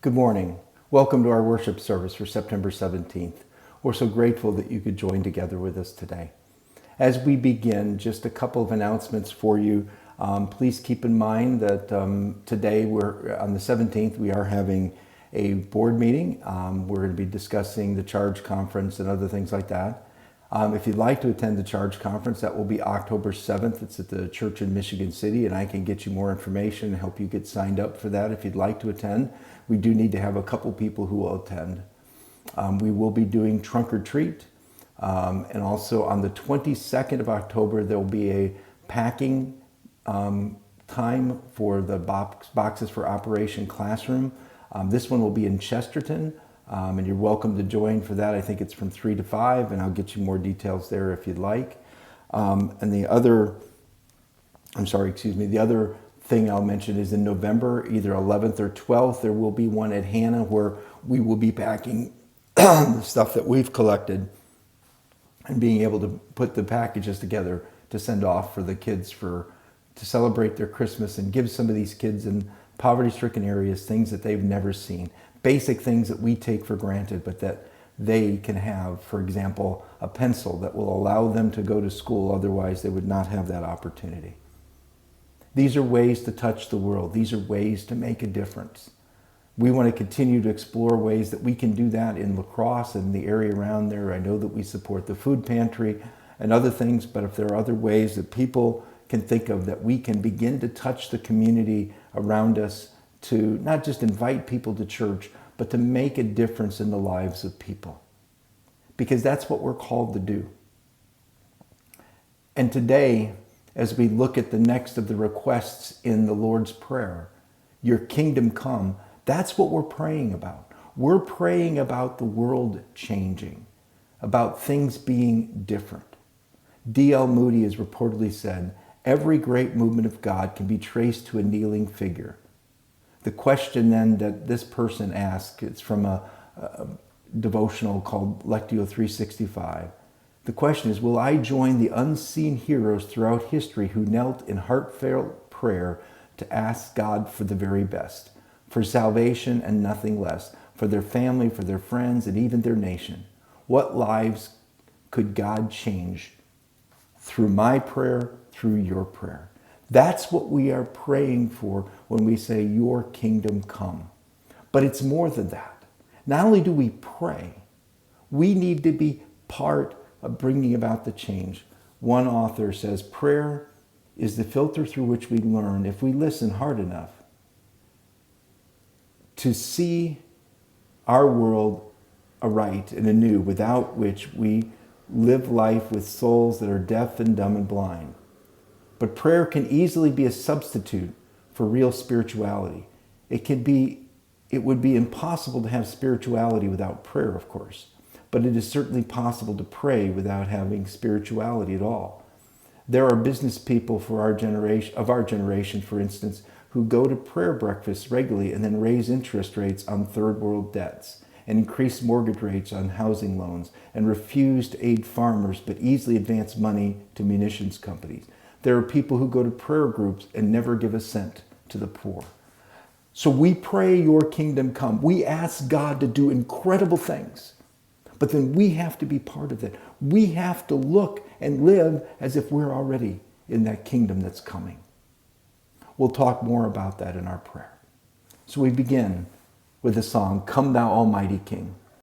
Good morning. Welcome to our worship service for September 17th. We're so grateful that you could join together with us today. As we begin, just a couple of announcements for you. Please keep in mind that today, we're on the 17th, we are having a board meeting. We're going to be discussing the Charge Conference and other things like that. If you'd like to attend the Charge Conference, that will be October 7th. It's at the church in Michigan City, and I can get you more information and help you get signed up for that if you'd like to attend. We do need to have a couple people who will attend. We will be doing Trunk or Treat. And also on the 22nd of October, there will be a packing time for the Boxes for Operation Classroom. This one will be in Chesterton. And you're welcome to join for that. I think it's from 3 to 5, and I'll get you more details there if you'd like. And the other thing I'll mention is in November, either 11th or 12th, there will be one at Hannah where we will be packing the stuff that we've collected and being able to put the packages together to send off for the kids to celebrate their Christmas and give some of these kids in poverty-stricken areas things that they've never seen. Basic things that we take for granted, but that they can have, for example, a pencil that will allow them to go to school. Otherwise, they would not have that opportunity. These are ways to touch the world. These are ways to make a difference. We want to continue to explore ways that we can do that in Lacrosse and the area around there. I know that we support the food pantry and other things, but if there are other ways that people can think of that we can begin to touch the community around us, to not just invite people to church, but to make a difference in the lives of people. Because that's what we're called to do. And today, as we look at the next of the requests in the Lord's Prayer, your kingdom come, that's what we're praying about. We're praying about the world changing, about things being different. D.L. Moody has reportedly said, every great movement of God can be traced to a kneeling figure. The question then that this person asked, it's from a devotional called Lectio 365. The question is, will I join the unseen heroes throughout history who knelt in heartfelt prayer to ask God for the very best, for salvation and nothing less, for their family, for their friends, and even their nation? What lives could God change through my prayer, through your prayer? That's what we are praying for when we say, your kingdom come. But it's more than that. Not only do we pray, we need to be part of bringing about the change. One author says, prayer is the filter through which we learn, if we listen hard enough, to see our world aright and anew, without which we live life with souls that are deaf and dumb and blind. But prayer can easily be a substitute for real spirituality. It would be impossible to have spirituality without prayer, of course. But it is certainly possible to pray without having spirituality at all. There are business people of our generation, for instance, who go to prayer breakfasts regularly and then raise interest rates on third world debts and increase mortgage rates on housing loans and refuse to aid farmers but easily advance money to munitions companies. There are people who go to prayer groups and never give a cent to the poor. So we pray your kingdom come. We ask God to do incredible things, but then we have to be part of it. We have to look and live as if we're already in that kingdom that's coming. We'll talk more about that in our prayer. So we begin with the song, Come Thou Almighty King.